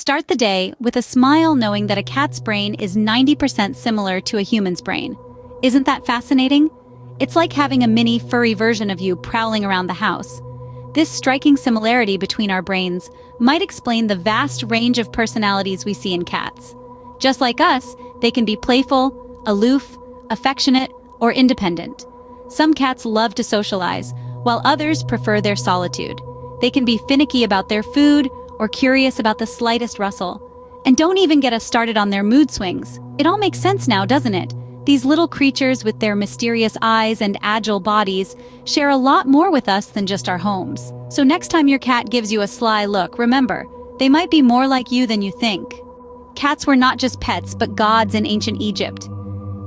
Start the day with a smile knowing that a cat's brain is 90% similar to a human's brain. Isn't that fascinating? It's like having a mini furry version of you prowling around the house. This striking similarity between our brains might explain the vast range of personalities we see in cats. Just like us, they can be playful, aloof, affectionate, or independent. Some cats love to socialize, while others prefer their solitude. They can be finicky about their food or curious about the slightest rustle. And don't even get us started on their mood swings. It all makes sense now, doesn't it? These little creatures with their mysterious eyes and agile bodies share a lot more with us than just our homes. So next time your cat gives you a sly look, remember, they might be more like you than you think. Cats were not just pets, but gods in ancient Egypt.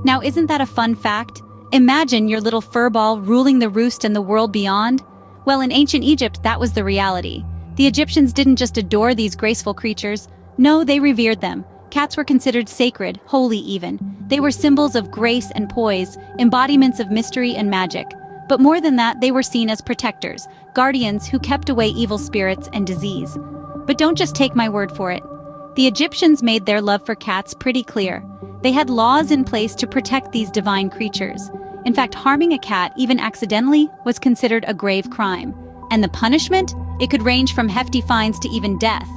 Now, isn't that a fun fact? Imagine your little furball ruling the roost and the world beyond. Well, in ancient Egypt, that was the reality. The Egyptians didn't just adore these graceful creatures. No, they revered them. Cats were considered sacred, holy even. They were symbols of grace and poise, embodiments of mystery and magic. But more than that, they were seen as protectors, guardians who kept away evil spirits and disease. But don't just take my word for it. The Egyptians made their love for cats pretty clear. They had laws in place to protect these divine creatures. In fact, harming a cat, even accidentally, was considered a grave crime. And the punishment? It could range from hefty fines to even death.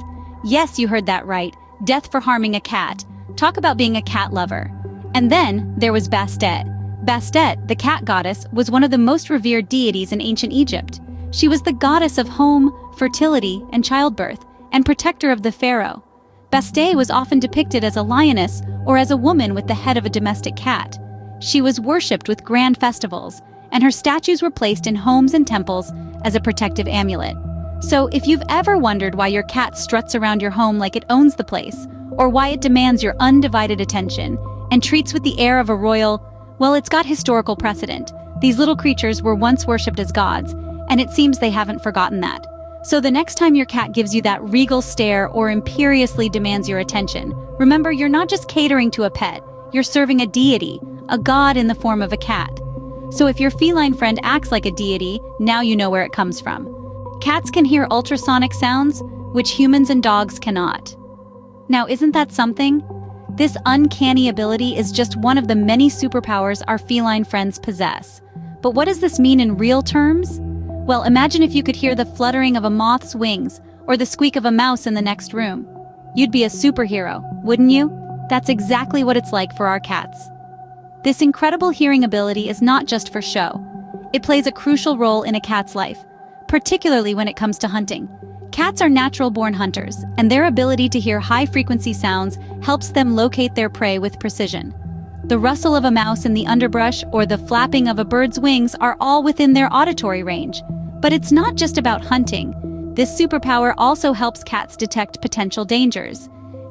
Yes, you heard that right. Death for harming a cat. Talk about being a cat lover. And then there was Bastet. Bastet, the cat goddess, was one of the most revered deities in ancient Egypt. She was the goddess of home, fertility, and childbirth, and protector of the pharaoh. Bastet was often depicted as a lioness or as a woman with the head of a domestic cat. She was worshipped with grand festivals, and her statues were placed in homes and temples as a protective amulet. So if you've ever wondered why your cat struts around your home like it owns the place, or why it demands your undivided attention and treats with the air of a royal, well, it's got historical precedent. These little creatures were once worshipped as gods, and it seems they haven't forgotten that. So the next time your cat gives you that regal stare or imperiously demands your attention, remember you're not just catering to a pet, you're serving a deity, a god in the form of a cat. So if your feline friend acts like a deity, now you know where it comes from. Cats can hear ultrasonic sounds, which humans and dogs cannot. Now, isn't that something? This uncanny ability is just one of the many superpowers our feline friends possess. But what does this mean in real terms? Well, imagine if you could hear the fluttering of a moth's wings or the squeak of a mouse in the next room. You'd be a superhero, wouldn't you? That's exactly what it's like for our cats. This incredible hearing ability is not just for show. It plays a crucial role in a cat's life, particularly when it comes to hunting. Cats are natural-born hunters, and their ability to hear high-frequency sounds helps them locate their prey with precision. The rustle of a mouse in the underbrush or the flapping of a bird's wings are all within their auditory range. But it's not just about hunting. This superpower also helps cats detect potential dangers.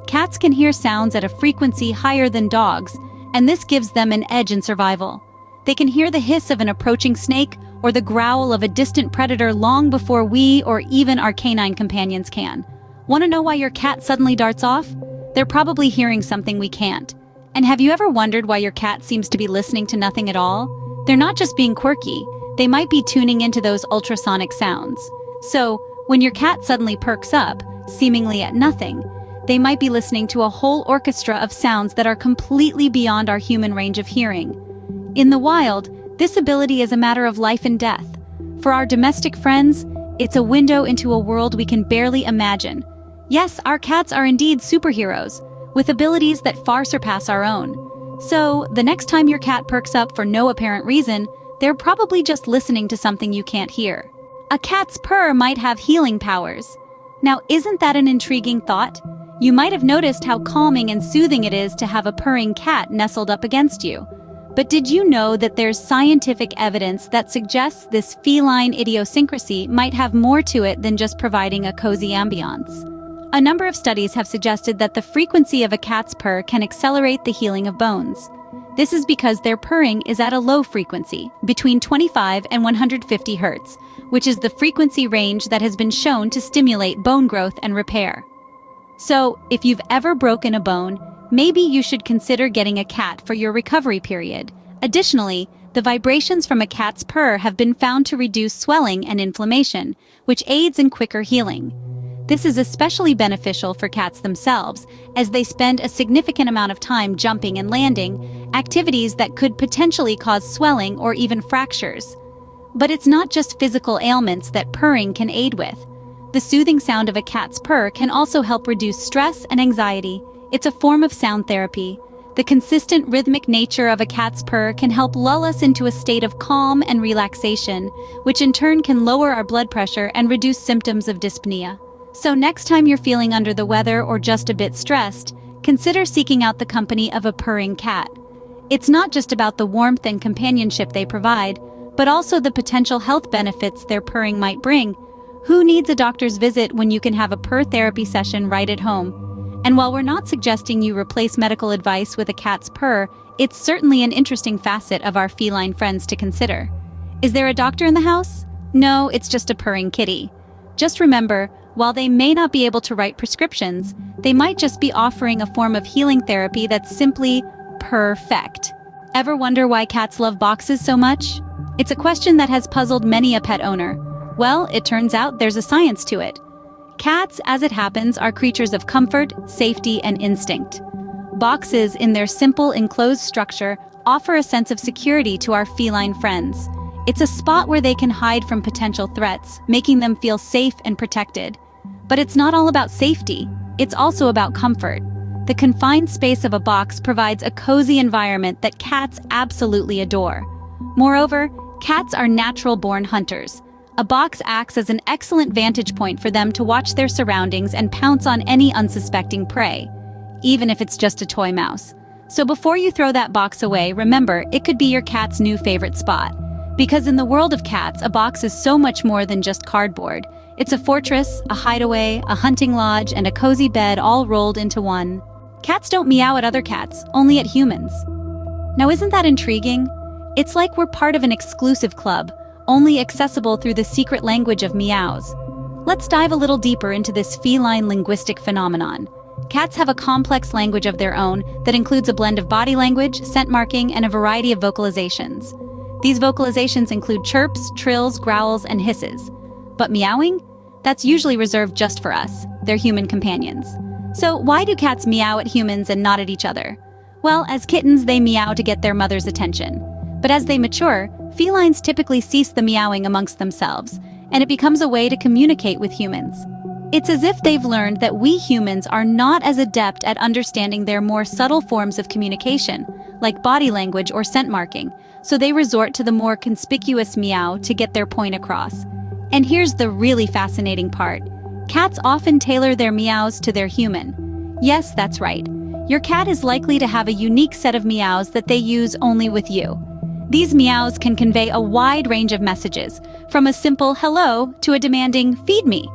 Cats can hear sounds at a frequency higher than dogs, and this gives them an edge in survival. They can hear the hiss of an approaching snake or the growl of a distant predator long before we or even our canine companions can. Want to know why your cat suddenly darts off? They're probably hearing something we can't. And have you ever wondered why your cat seems to be listening to nothing at all? They're not just being quirky, they might be tuning into those ultrasonic sounds. So, when your cat suddenly perks up, seemingly at nothing, they might be listening to a whole orchestra of sounds that are completely beyond our human range of hearing. In the wild, this ability is a matter of life and death. For our domestic friends, it's a window into a world we can barely imagine. Yes, our cats are indeed superheroes, with abilities that far surpass our own. So, the next time your cat perks up for no apparent reason, they're probably just listening to something you can't hear. A cat's purr might have healing powers. Now, isn't that an intriguing thought? You might have noticed how calming and soothing it is to have a purring cat nestled up against you. But did you know that there's scientific evidence that suggests this feline idiosyncrasy might have more to it than just providing a cozy ambiance? A number of studies have suggested that the frequency of a cat's purr can accelerate the healing of bones. This is because their purring is at a low frequency, between 25 and 150 Hz, which is the frequency range that has been shown to stimulate bone growth and repair. So, if you've ever broken a bone, maybe you should consider getting a cat for your recovery period. Additionally, the vibrations from a cat's purr have been found to reduce swelling and inflammation, which aids in quicker healing. This is especially beneficial for cats themselves, as they spend a significant amount of time jumping and landing, activities that could potentially cause swelling or even fractures. But it's not just physical ailments that purring can aid with. The soothing sound of a cat's purr can also help reduce stress and anxiety. It's a form of sound therapy. The consistent rhythmic nature of a cat's purr can help lull us into a state of calm and relaxation, which in turn can lower our blood pressure and reduce symptoms of dyspnea. So next time you're feeling under the weather or just a bit stressed, consider seeking out the company of a purring cat. It's not just about the warmth and companionship they provide, but also the potential health benefits their purring might bring. Who needs a doctor's visit when you can have a purr therapy session right at home? And while we're not suggesting you replace medical advice with a cat's purr, it's certainly an interesting facet of our feline friends to consider. Is there a doctor in the house? No, it's just a purring kitty. Just remember, while they may not be able to write prescriptions, they might just be offering a form of healing therapy that's simply perfect. Ever wonder why cats love boxes so much? It's a question that has puzzled many a pet owner. Well, it turns out there's a science to it. Cats, as it happens, are creatures of comfort, safety, and instinct. Boxes, in their simple, enclosed structure, offer a sense of security to our feline friends. It's a spot where they can hide from potential threats, making them feel safe and protected. But it's not all about safety. It's also about comfort. The confined space of a box provides a cozy environment that cats absolutely adore. Moreover, cats are natural-born hunters. A box acts as an excellent vantage point for them to watch their surroundings and pounce on any unsuspecting prey, even if it's just a toy mouse. So before you throw that box away, remember, it could be your cat's new favorite spot. Because in the world of cats, a box is so much more than just cardboard. It's a fortress, a hideaway, a hunting lodge, and a cozy bed all rolled into one. Cats don't meow at other cats, only at humans. Now isn't that intriguing? It's like we're part of an exclusive club, only accessible through the secret language of meows. Let's dive a little deeper into this feline linguistic phenomenon. Cats have a complex language of their own that includes a blend of body language, scent marking, and a variety of vocalizations. These vocalizations include chirps, trills, growls, and hisses. But meowing? That's usually reserved just for us, their human companions. So why do cats meow at humans and not at each other? Well, as kittens, they meow to get their mother's attention. But as they mature, felines typically cease the meowing amongst themselves, and it becomes a way to communicate with humans. It's as if they've learned that we humans are not as adept at understanding their more subtle forms of communication, like body language or scent marking, so they resort to the more conspicuous meow to get their point across. And here's the really fascinating part. Cats often tailor their meows to their human. Yes, that's right. Your cat is likely to have a unique set of meows that they use only with you. These meows can convey a wide range of messages, from a simple hello to a demanding feed me.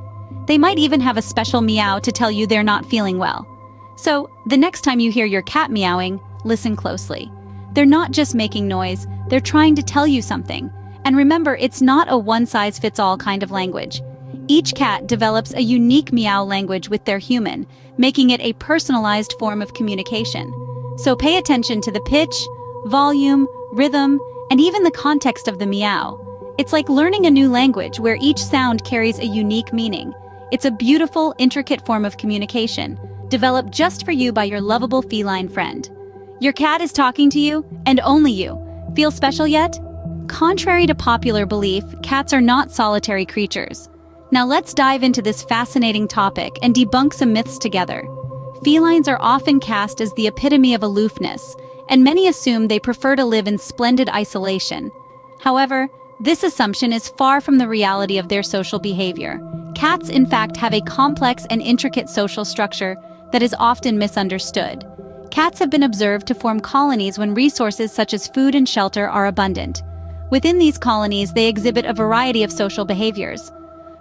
They might even have a special meow to tell you they're not feeling well. So, the next time you hear your cat meowing, listen closely. They're not just making noise, they're trying to tell you something. And remember, it's not a one-size-fits-all kind of language. Each cat develops a unique meow language with their human, making it a personalized form of communication. So pay attention to the pitch, volume, rhythm, and even the context of the meow. It's like learning a new language where each sound carries a unique meaning. It's a beautiful, intricate form of communication, developed just for you by your lovable feline friend. Your cat is talking to you, and only you. Feel special yet? Contrary to popular belief, cats are not solitary creatures. Now let's dive into this fascinating topic and debunk some myths together. Felines are often cast as the epitome of aloofness, and many assume they prefer to live in splendid isolation. However, this assumption is far from the reality of their social behavior. Cats, in fact, have a complex and intricate social structure that is often misunderstood. Cats have been observed to form colonies when resources such as food and shelter are abundant. Within these colonies, they exhibit a variety of social behaviors,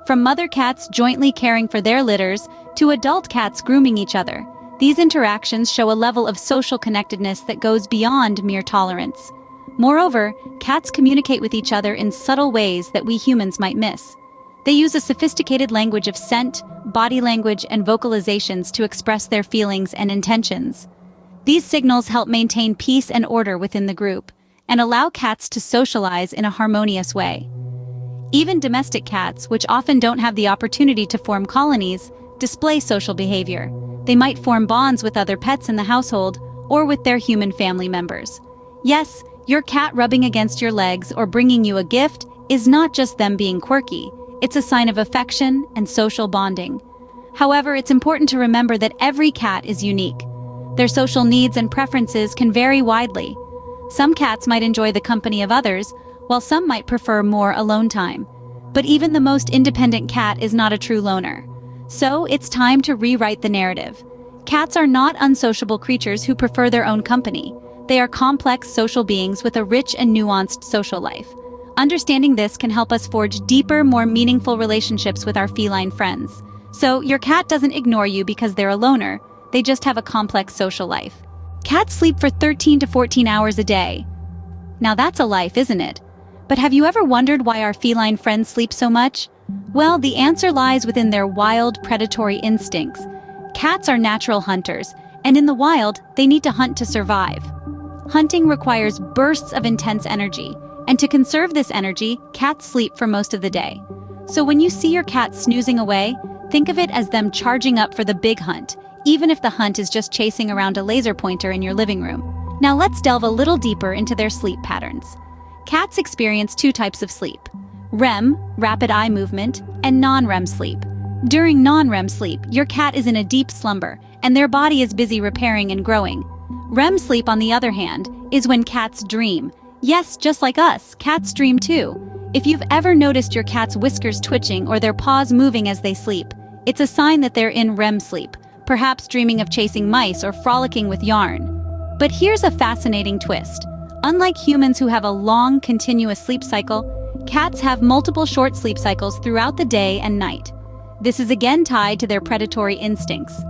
from mother cats jointly caring for their litters to adult cats grooming each other. These interactions show a level of social connectedness that goes beyond mere tolerance. Moreover, cats communicate with each other in subtle ways that we humans might miss. They use a sophisticated language of scent, body language, and vocalizations to express their feelings and intentions. These signals help maintain peace and order within the group, and allow cats to socialize in a harmonious way. Even domestic cats, which often don't have the opportunity to form colonies, display social behavior. They might form bonds with other pets in the household or with their human family members. Yes, your cat rubbing against your legs or bringing you a gift is not just them being quirky. It's a sign of affection and social bonding. However, it's important to remember that every cat is unique. Their social needs and preferences can vary widely. Some cats might enjoy the company of others, while some might prefer more alone time. But even the most independent cat is not a true loner. So it's time to rewrite the narrative. Cats are not unsociable creatures who prefer their own company. They are complex social beings with a rich and nuanced social life. Understanding this can help us forge deeper, more meaningful relationships with our feline friends. So your cat doesn't ignore you because they're a loner. They just have a complex social life. Cats sleep for 13 to 14 hours a day. Now that's a life, isn't it? But have you ever wondered why our feline friends sleep so much? Well, the answer lies within their wild, predatory instincts. Cats are natural hunters, and in the wild, they need to hunt to survive. Hunting requires bursts of intense energy, and to conserve this energy, cats sleep for most of the day. So when you see your cat snoozing away, think of it as them charging up for the big hunt, even if the hunt is just chasing around a laser pointer in your living room. Now let's delve a little deeper into their sleep patterns. Cats experience two types of sleep: REM, rapid eye movement, and non-REM sleep. During non-REM sleep, your cat is in a deep slumber, and their body is busy repairing and growing. REM sleep, on the other hand, is when cats dream. Yes, just like us, cats dream too. If you've ever noticed your cat's whiskers twitching or their paws moving as they sleep, it's a sign that they're in REM sleep, perhaps dreaming of chasing mice or frolicking with yarn. But here's a fascinating twist. Unlike humans who have a long, continuous sleep cycle, cats have multiple short sleep cycles throughout the day and night. This is again tied to their predatory instincts.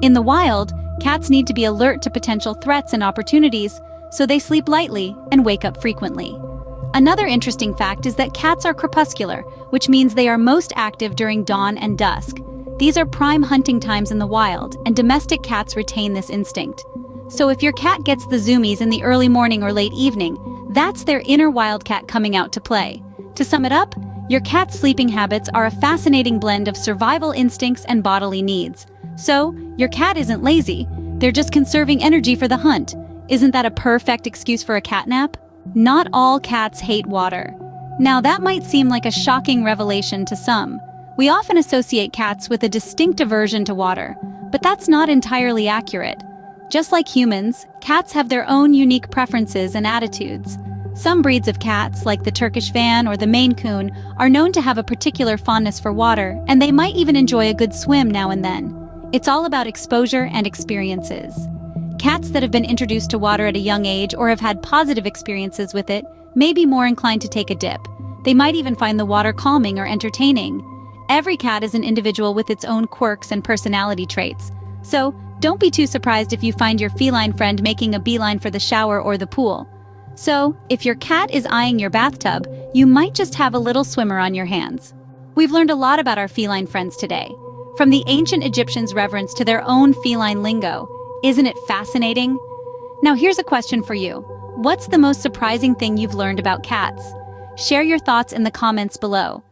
In the wild, cats need to be alert to potential threats and opportunities, so they sleep lightly and wake up frequently. Another interesting fact is that cats are crepuscular, which means they are most active during dawn and dusk. These are prime hunting times in the wild, and domestic cats retain this instinct. So if your cat gets the zoomies in the early morning or late evening, that's their inner wildcat coming out to play. To sum it up, your cat's sleeping habits are a fascinating blend of survival instincts and bodily needs. So, your cat isn't lazy, they're just conserving energy for the hunt. Isn't that a perfect excuse for a cat nap? Not all cats hate water. Now that might seem like a shocking revelation to some. We often associate cats with a distinct aversion to water, but that's not entirely accurate. Just like humans, cats have their own unique preferences and attitudes. Some breeds of cats, like the Turkish Van or the Maine Coon, are known to have a particular fondness for water, and they might even enjoy a good swim now and then. It's all about exposure and experiences. Cats that have been introduced to water at a young age or have had positive experiences with it may be more inclined to take a dip. They might even find the water calming or entertaining. Every cat is an individual with its own quirks and personality traits. So, don't be too surprised if you find your feline friend making a beeline for the shower or the pool. So, if your cat is eyeing your bathtub, you might just have a little swimmer on your hands. We've learned a lot about our feline friends today. From the ancient Egyptians' reverence to their own feline lingo. Isn't it fascinating? Now here's a question for you. What's the most surprising thing you've learned about cats? Share your thoughts in the comments below.